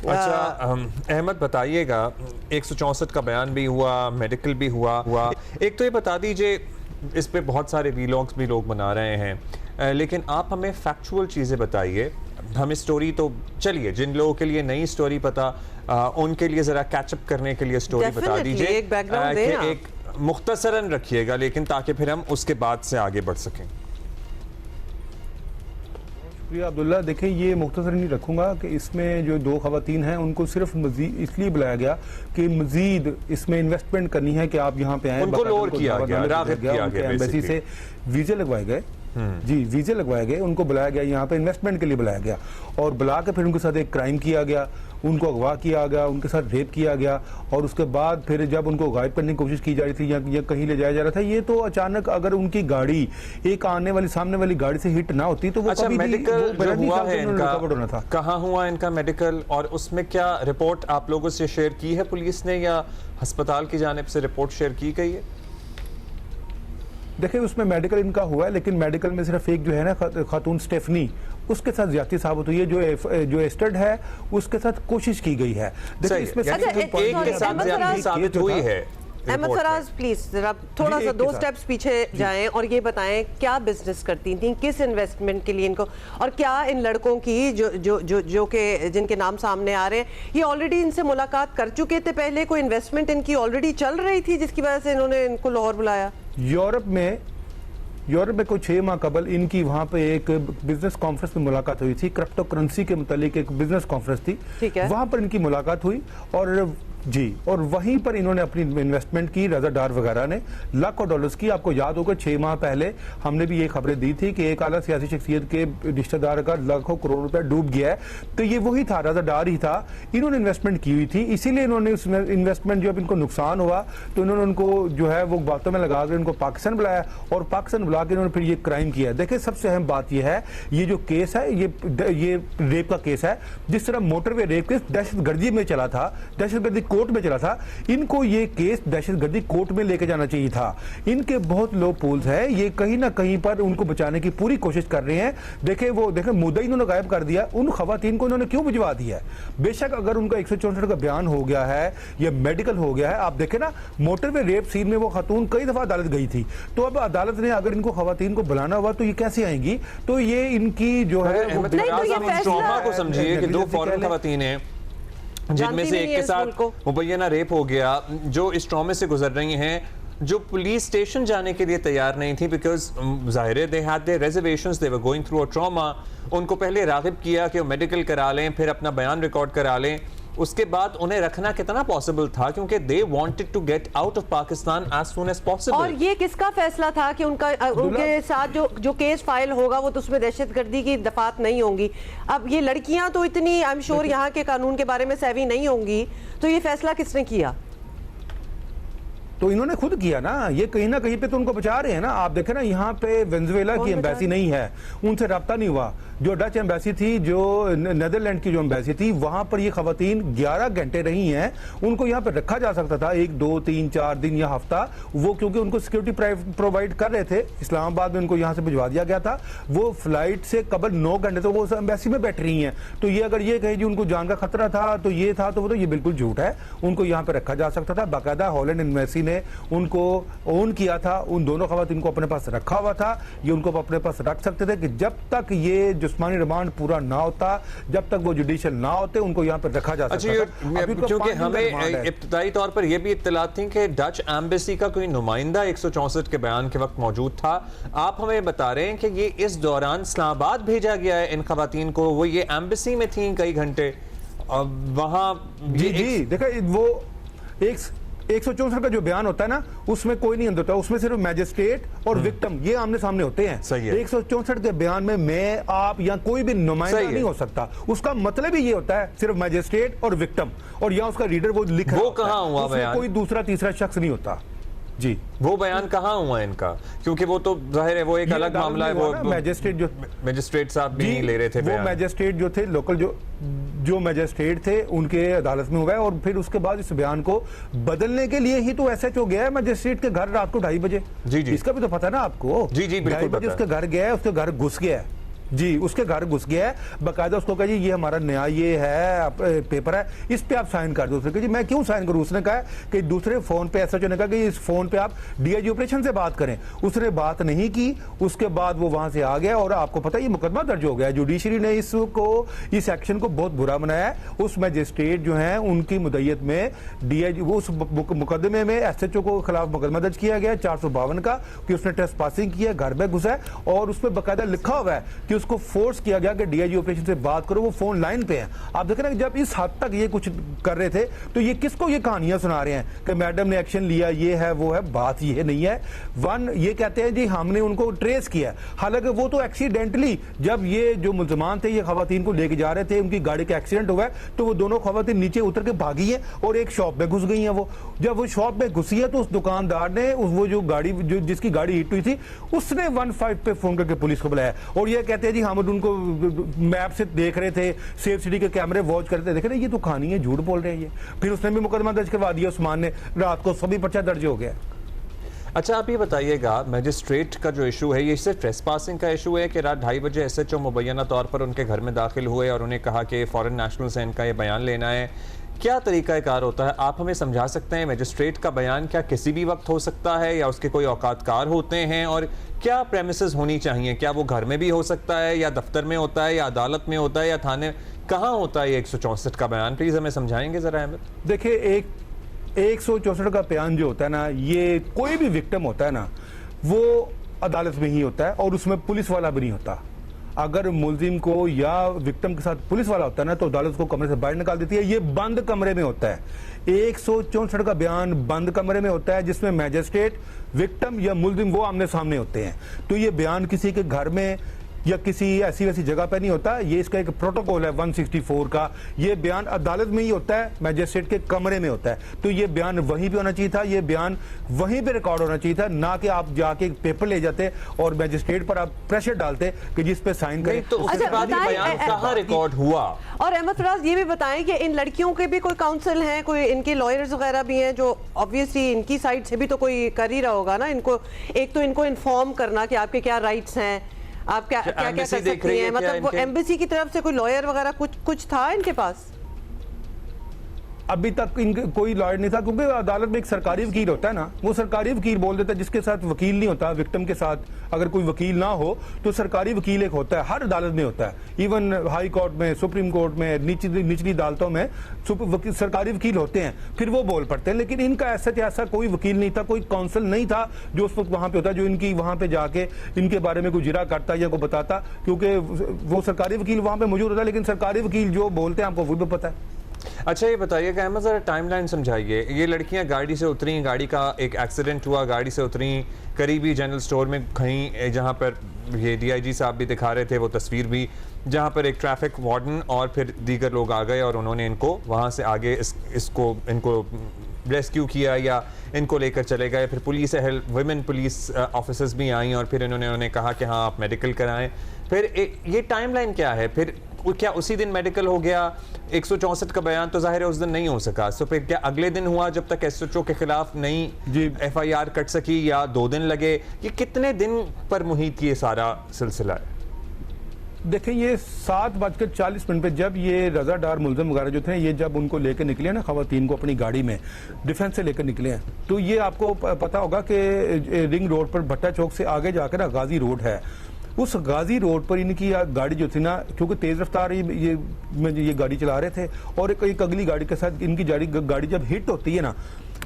अच्छा अहमद बताइएगा, 164 का बयान भी हुआ, मेडिकल भी हुआ। एक तो ये बता दीजिए, इस पे बहुत सारे वीलॉग्स भी लोग बना रहे हैं, लेकिन आप हमें फैक्चुअल चीज़ें बताइए। हमें स्टोरी तो चलिए, जिन लोगों के लिए नई स्टोरी पता, उनके लिए ज़रा कैचअप करने के लिए स्टोरी बता दीजिए। एक बैकग्राउंड एक मुख्तसरन रखिएगा, लेकिन ताकि फिर हम उसके बाद से आगे बढ़ सकें। शुक्रिया अब्दुल्ला। देखिए, ये मुख्तसर नहीं रखूंगा कि इसमें जो दो खवातीन हैं उनको सिर्फ मजीद इसलिए बुलाया गया कि मजीद इसमें इन्वेस्टमेंट करनी है कि आप यहाँ पे आए। उनको लोअर किया गया, राग़िब किया गया, एम्बेसी से वीजे लगवाए गए। जी, वीजे लगवाए गए, उनको बुलाया गया, यहाँ पे इन्वेस्टमेंट के लिए बुलाया गया और बुला के फिर उनके साथ एक क्राइम किया गया, उनको अगवा किया गया, उनके साथ रेप किया गया और उसके बाद फिर जब उनको गायब करने की कोशिश की जा रही थी या कहीं ले जाया जा रहा था, ये तो अचानक अगर उनकी गाड़ी एक आने वाली सामने वाली गाड़ी से हिट ना होती तो वो अच्छा, कभी मेडिकल जो हुआ है इनका, होना था। कहाँ हुआ इनका मेडिकल, और उसमें क्या रिपोर्ट आप लोगों से शेयर की है पुलिस ने, या अस्पताल की जानिब से रिपोर्ट शेयर की गई है? देखिए, उसमें मेडिकल इनका हुआ है, लेकिन मेडिकल में सिर्फ एक जो है ना खातून स्टेफनी, उसके साथ ज्यादती साबित हुई है। जो एस्टर्ड है उसके साथ कोशिश की गई है। देखिए, इसमें एक के साथ ज्यादती साबित हुई है। अहमद फराज प्लीज जरा थोड़ा सा 2 स्टेप्स पीछे जाएं और ये बताएं क्या बिजनेस करती थी, किस इन्वेस्टमेंट के लिए इनको, और क्या इन लड़कों की जो के जिनके नाम सामने आ रहे हैं, ये ऑलरेडी इनसे मुलाकात कर चुके थे पहले, कोई इन्वेस्टमेंट इनकी ऑलरेडी चल रही थी जिसकी वजह से इन्होंने इनको लाहौर बुलाया? यूरोप में कोई 6 माह कबल इनकी वहां पे एक बिजनेस कॉन्फ्रेंस में मुलाकात हुई थी। क्रिप्टो करेंसी के मुतालिक एक बिजनेस कॉन्फ्रेंस थी, वहां पर इनकी मुलाकात हुई और वहीं पर इन्होंने अपनी इन्वेस्टमेंट की। रजा डार वगैरह ने लाखों डॉलर्स की। आपको याद होगा 6 माह पहले हमने भी ये खबरें दी थी कि एक आला सियासी शख्सियत के रिश्तेदार का लाखों करोड़ रुपया डूब गया है, तो ये वही था, रजा डार ही था। इन्होंने इन्वेस्टमेंट की हुई थी, इसीलिए इन्होंने उस इन्वेस्टमेंट जब इनको नुकसान हुआ तो इन्होंने उनको जो है वो बातों में लगा कर इनको पाकिस्तान बुलाया और पाकिस्तान बुला के इन्होंने फिर ये क्राइम किया। देखिए, सबसे अहम बात यह है, ये जो केस है ये रेप का केस है। जिस तरह मोटरवे रेप केस दहशतगर्दी में चला था, दहशतगर्दी कोर्ट में चला था, इनको ये केस दहशतगर्दी कोर्ट में लेके जाना चाहिए था। इनके बहुत लो पोल्स है, ये कहीं ना कहीं पर उनको बचाने की पूरी कोशिश कर रहे हैं। देखे मुद्दा इन्होंने गायब कर दिया, उन खवातीन को इन्होंने क्यों भिजवा दिया है? बेशक अगर उनका 164 का बयान हो गया है या मेडिकल हो गया है, आप देखें ना मोटरवे रेप सीन में वो खातून कई दफा अदालत गई थी, तो अब अदालत ने अगर इनको खवातीन को बुलाना हुआ तो ये कैसे आएंगी? तो ये इनकी जो है को समझिए कि 2 फॉरेन खवातीन हैं जिनमें से एक के साथ मुबैना रेप हो गया, जो इस ट्रॉमे से गुजर रही हैं, जो पुलिस स्टेशन जाने के लिए तैयार नहीं थी बिकॉज जाहिर है they had there reservations, they were going through a trauma. उनको पहले राग़िब किया कि वो मेडिकल करा लें, फिर अपना बयान रिकॉर्ड करा लें, उसके बाद उन्हें रखना कितना पॉसिबल था क्योंकि they wanted to get out of Pakistan as soon as possible. और ये किसका फैसला था कि उनके साथ जो केस फाइल होगा वो तो उसमें दहशतगर्दी की दफात नहीं होंगी? अब ये लड़कियां तो इतनी आई एम श्योर यहाँ के कानून के बारे में सेवी नहीं होंगी, तो ये फैसला किसने किया? तो इन्होंने खुद किया ना, ये कहीं ना कहीं पे तो उनको बचा रहे हैं ना। आप देखें ना, यहाँ पे वेनेजुएला की एम्बेसी नहीं है, उनसे रब्ता नहीं हुआ। जो डच एम्बेसी थी, जो नेदरलैंड की जो एम्बेसी थी, वहां पर ये खवातीन 11 घंटे रही हैं। उनको यहाँ पे रखा जा सकता था 1, 2, 3, 4 दिन या हफ्ता, वो क्योंकि उनको सिक्योरिटी प्रोवाइड कर रहे थे इस्लामाबाद में, उनको यहाँ से भिजवा दिया गया था। वो फ्लाइट से कबल 9 घंटे तो वो उस एम्बेसी में बैठ रही हैं। तो ये अगर ये कहे जी उनको जान का खतरा था तो ये था, तो वो तो ये बिल्कुल झूठ है। उनको यहाँ पे रखा जा सकता था, बाकायदा हॉलैंड एम्बेसी ने उनको ओन किया था, उन दोनों खवातीन को अपने पास रखा हुआ था। ये उनको अपने पास रख सकते थे कि जब तक ये जिस्मानी रिमांड पूरा ना होता, जब तक वो जुडिशियल ना होते, उनको यहाँ पर रखा जा सकता था। क्योंकि हमें इब्तिदाई तौर पर यह भी इत्तलात थी कि डच एम्बेसी का कोई नुमाइंदा 164 के बयान के वक्त मौजूद था। आप हमें बता रहे हैं कि ये इस दौरान इस्लामाबाद भेजा गया है इन खवातीन को, वो ये एम्बेसी में थी कई घंटे वहां। जी देखा, वो 164 का जो बयान होता है ना, उसमें कोई नहीं होता, उसमें सिर्फ मैजिस्ट्रेट और विक्टिम ये आमने सामने होते हैं। 164 के बयान में मैं, आप या कोई भी नुमाइंदा नहीं हो सकता। उसका मतलब ही ये होता है सिर्फ मैजिस्ट्रेट और विक्टिम, और यहाँ उसका रीडर वो लिख रहा होता है, कहाँ हुआ बयान? कोई दूसरा तीसरा शख्स नहीं होता। जी, वो बयान कहाँ हुआ इनका? क्योंकि वो तो जाहिर है वो एक अलग मामला है। वो मैजिस्ट्रेट साहब भी नहीं ले रहे थे, वो मैजिस्ट्रेट जो थे लोकल जो मैजिस्ट्रेट थे उनके अदालत में हुआ है, और फिर उसके बाद इस बयान को बदलने के लिए ही तो SHO गया है मैजिस्ट्रेट के घर रात को 2:30 बजे। जी, इसका भी तो पता है ना आपको। जी, बिल्कुल 2:30 बजे उसके घर गया है, उसके घर घुस गया है। जी, उसके घर घुस गया है, बाकायदा उसको कहा जी ये हमारा नया ये है पेपर है, इस पे आप साइन कर दो। उसने कहा जी मैं क्यों साइन करूं? उसने कहा कि दूसरे फोन पे एसएचओ ने कहा कि इस फोन पे आप डीआईजी ऑपरेशन से बात करें। उसने बात नहीं की, उसके बाद वो वहां से आ गया और आपको पता है ये मुकदमा दर्ज हो गया। जुडिशरी ने इस एक्शन को बहुत बुरा बनाया है। उस मैजिस्ट्रेट जो है उनकी मुद्दत में डीआईजी उस मुकदमे में एसएचओ को खिलाफ मुकदमा दर्ज किया गया 452 का कि उसने ट्रेस पासिंग किया, घर में घुसा है और उसमें बाकायदा लिखा हुआ है कि उसको फोर्स किया गया कि डीआईजी ऑपरेशन से बात करो, वो फोन लाइन पे है। आप देख रहे हैं जब इस हद तक ये कुछ कर रहे थे तो ये किसको ये कहानियां सुना रहे हैं कि मैडम ने एक्शन लिया, ये है वो है। बात ये नहीं है। ये कहते हैं जी हमने उनको ट्रेस किया, हालांकि वो तो एक्सीडेंटली जब ये जो मुलजमान थे ये खवातीन को लेके जा रहे थे, उनकी गाड़ी का एक्सीडेंट हुआ है तो वो दोनों खवातीन नीचे उतर के भागी है और एक शॉप में घुस गई है। वो जब वो शॉप में घुसी है तो उस दुकानदार ने वो जो गाड़ी जिसकी गाड़ी हिट हुई थी उसने 15 पे फोन करके पुलिस को बुलाया और ये कहते हैं जी हम उनको मैप से देख रहे थे, सेफ सिटी के कैमरे वॉच करते देख रहे, ये तो कहानी है, झूठ बोल रहे हैं ये। फिर उसने भी मुकदमा दर्ज करवा दिया उस्मान ने, रात को सभी पर्चा दर्ज हो गया। अच्छा आप ये बताइएगा मजिस्ट्रेट का जो इशू है ये सिर्फ ट्रेस पासिंग का इशू है कि रात 2:30 बजे एसएचओ मुबैना तौर पर उनके घर में दाखिल हुए और उन्हें कहा कि फॉरेन नेशनल से इनका ये बयान लेना है? क्या तरीक़ाकार होता है, आप हमें समझा सकते हैं? मजिस्ट्रेट का बयान क्या किसी भी वक्त हो सकता है या उसके कोई औकातकार होते हैं? और क्या प्रेमिसेस होनी चाहिए? क्या वो घर में भी हो सकता है या दफ्तर में होता है या अदालत में होता है या थाने, कहाँ होता है ये 164 का बयान? प्लीज़ हमें समझाएंगे ज़रा अहमद। देखिए 164 का बयान जो होता है ना, ये कोई भी विक्टिम होता है ना वो अदालत में ही होता है और उसमें पुलिस वाला भी नहीं होता। अगर मुलजिम को या विक्टिम के साथ पुलिस वाला होता है ना तो अदालत को कमरे से बाहर निकाल देती है। ये बंद कमरे में होता है। 164 का बयान बंद कमरे में होता है जिसमें मैजिस्ट्रेट, विक्टिम या मुलजिम वो आमने सामने होते हैं। तो ये बयान किसी के घर में या किसी ऐसी वैसी जगह पे नहीं होता। ये इसका एक प्रोटोकॉल है 164 का। ये बयान अदालत में ही होता है, मैजिस्ट्रेट के कमरे में होता है। तो ये बयान वहीं पे होना चाहिए था, ये बयान वहीं पे रिकॉर्ड होना चाहिए था, ना कि आप जाके पेपर ले जाते और मैजिस्ट्रेट पर आप प्रेशर डालते कि जिस पे साइन करें। तो उसके बाद ये बयान कहाँ रिकॉर्ड हुआ? और अहमद फराज ये भी बताएं कि इन लड़कियों के भी कोई काउंसिल हैं, कोई इनके लॉयर्स वगैरह भी हैं जो ऑब्वियसली इनकी साइड से भी तो कोई कर ही रहा होगा ना इनको। एक तो इनको इन्फॉर्म करना कि आपके क्या राइट्स हैं, आप क्या कर सकती हैं, मतलब वो एम्बेसी की तरफ से कोई लॉयर वगैरह कुछ था इनके पास? अभी तक इनके कोई लॉयर नहीं था क्योंकि अदालत में एक सरकारी वकील होता है ना, वो सरकारी वकील बोल देता है जिसके साथ वकील नहीं होता। विक्टिम के साथ अगर कोई वकील ना हो तो सरकारी वकील एक होता है, हर अदालत में होता है। इवन हाई कोर्ट में, सुप्रीम कोर्ट में, निचली अदालतों में सरकारी वकील होते हैं, फिर वो बोल पड़ते हैं। लेकिन इनका ऐसा कोई वकील नहीं था, कोई काउंसिल नहीं था जो उस वक्त वहां पे होता, जो इनकी वहां पे जाके इनके बारे में कोई जिरा करता या कोई बताता, क्योंकि वो सरकारी वकील वहां पे मौजूद होता। लेकिन सरकारी वकील जो बोलते हैं आपको वो भी पता है। अच्छा ये बताइएगा अहमद ज़रा टाइमलाइन समझाइए। ये लड़कियां गाड़ी से उतरी, गाड़ी का एक एक्सीडेंट हुआ, गाड़ी से उतरी, करीबी जनरल स्टोर में कहीं जहां पर ये डीआईजी साहब भी दिखा रहे थे वो तस्वीर भी, जहां पर एक ट्रैफिक वार्डन और फिर दीगर लोग आ गए और उन्होंने इनको वहां से आगे इनको रेस्क्यू किया या इनको लेकर चले गए। फिर पुलिस वुमेन पुलिस ऑफिसर्स भी आई और फिर उन्होंने कहा कि हाँ आप मेडिकल कराएं। फिर ये टाइमलाइन क्या है? फिर क्या उसी दिन मेडिकल हो गया? 164 का बयान तो जाहिर है उस दिन नहीं हो सका, तो फिर क्या अगले दिन हुआ जब तक एसएचओ के खिलाफ नई एफआईआर कट सकी, या 2 दिन लगे? ये कितने दिन पर मुहित ये सारा सिलसिला है? देखिए ये 7:40 पे जब ये रजादार मुलजिम वगैरह जो थे ये जब उनको लेकर निकले ना खवातीन को अपनी गाड़ी में डिफेंस से लेकर निकले हैं, तो ये आपको पता होगा कि रिंग रोड पर भट्टा चौक से आगे जाकर ना गाजी रोड है। उस गाजी रोड पर इनकी गाड़ी जो थी ना, क्योंकि तेज रफ्तार ये गाड़ी चला रहे थे और एक अगली गाड़ी के साथ इनकी गाड़ी जब हिट होती है ना,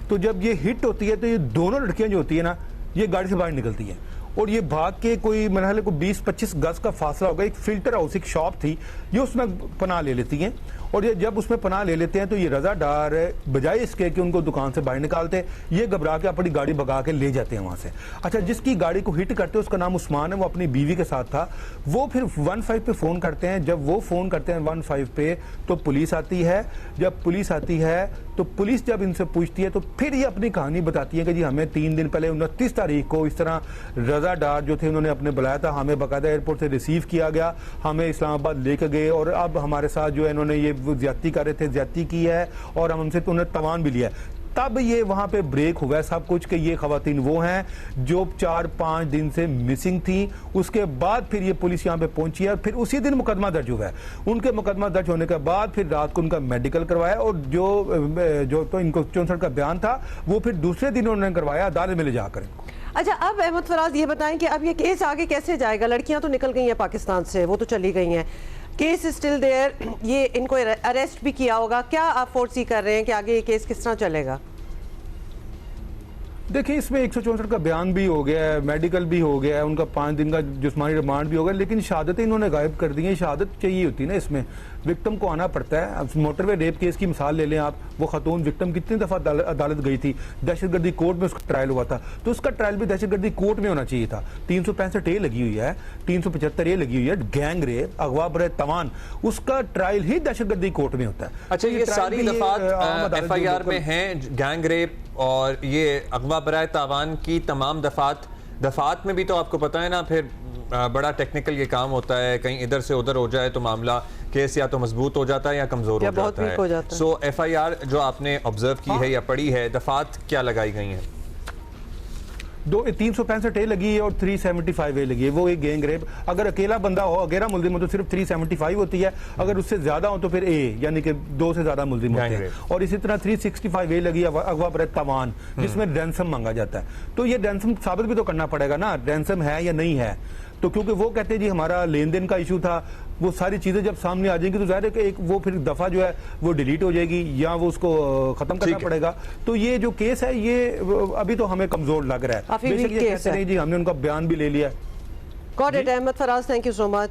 तो जब ये हिट होती है तो ये दोनों लड़कियां जो होती है ना ये गाड़ी से बाहर निकलती हैं और ये भाग के कोई मेरे को 20-25 गज का फासला होगा, एक फिल्टर हाउस एक शॉप थी, ये उसमें पनाह ले लेती हैं। और ये जब उसमें पनाह ले लेते हैं तो ये रजादार बजाय इसके कि उनको दुकान से बाहर निकालते, ये घबरा के अपनी गाड़ी भगा के ले जाते हैं वहां से। अच्छा, जिसकी गाड़ी को हिट करते हैं उसका नाम उस्मान है, वो अपनी बीवी के साथ था। वो फिर 15 पे फोन करते हैं। जब वो फोन करते हैं 15 पे तो पुलिस आती है। जब पुलिस आती है तो पुलिस जब इनसे पूछती है तो फिर ये अपनी कहानी बताती है कि जी हमें 3 दिन पहले 29 तारीख को इस तरह रजादार जो थे उन्होंने अपने बुलाया था, हमें बाकायदा एयरपोर्ट से रिसीव किया गया, हमें इस्लामाबाद लेकर गए और अब हमारे साथ जो है इन्होंने ये ज्यादती कर रहे थे, ज्यादती की है और हम हमसे तो उन्हें तवान भी लिया। तब ये वहां पे ब्रेक हुआ है सब कुछ कि ये खवातीन वो हैं जो 4-5 दिन से मिसिंग थी। उसके बाद फिर ये पुलिस यहाँ पे पहुंची है, फिर उसी दिन मुकदमा दर्ज हुआ है। उनके मुकदमा दर्ज होने के बाद फिर रात को उनका मेडिकल करवाया और जो तो इनको 64 का बयान था वो फिर दूसरे दिन उन्होंने करवाया अदालत में ले जाकर इनको। अच्छा, अब अहमद फराज ये बताएं कि अब ये केस आगे कैसे जाएगा? लड़कियां तो निकल गई हैं पाकिस्तान से, वो तो चली गई हैं, केस स्टिल देयर, ये इनको अरेस्ट भी किया होगा, क्या आप फोर्सी कर रहे हैं कि आगे ये केस किस तरह चलेगा? देखिए, इसमें 164 का बयान भी हो गया है, मेडिकल भी हो गया है, उनका 5 दिन का जिस्मानी रिमांड भी हो गया, लेकिन शहादतें इन्होंने गायब कर दी हैं। शहादत चाहिए होती है ना, इसमें विक्टिम को आना पड़ता है। अब मोटरवे रेप केस की मिसाल ले लें आप, वो खतून विक्टिम कितनी दफ़ा अदालत गई थी, दहशतगर्दी कोर्ट में उसका ट्रायल हुआ था, तो उसका ट्रायल भी दहशतगर्दी कोर्ट में होना चाहिए था। 365 ए लगी हुई है, 375 ए लगी हुई है, गैंग रेप, अगवा बरे तवान, उसका ट्रायल ही दहशतगर्दी कोर्ट में होता है। अच्छा, ये सारी दफात एफआईआर में हैं, गैंग रेप और ये अगवा बराए तावान की तमाम दफात में भी तो आपको पता है ना, फिर बड़ा टेक्निकल ये काम होता है, कहीं इधर से उधर हो जाए तो मामला केस या तो मजबूत हो जाता है या कमजोर हो जाता है। सो एफआईआर जो आपने ऑब्जर्व की है या पढ़ी है, दफात क्या लगाई गई हैं? 365 ए लगी है और 375 ए लगी है, वो एक गैंग रेप। अगर अकेला बंदा हो, अकेला मुलजिम हो तो सिर्फ 375 होती है, अगर उससे ज्यादा हो तो फिर ए, यानी कि 2 से ज्यादा मुलजिम होते हैं। और इसी तरह 365 ए लगी है अगवा बरे तवान, जिसमें रैंसम मांगा जाता है। तो ये रैंसम साबित भी तो करना पड़ेगा ना, रैंसम है या नहीं है। तो क्योंकि वो कहते हैं जी हमारा लेन देन का इशू था, वो सारी चीजें जब सामने आ जाएंगी तो जाहिर है कि एक वो फिर दफा जो है वो डिलीट हो जाएगी या वो उसको खत्म करना पड़ेगा। तो ये जो केस है ये अभी तो हमें कमजोर लग रहा है। बेशक ये कहते हैं जी हमने उनका बयान भी ले लिया। Got it, Ahmad Faraz, thank you so much.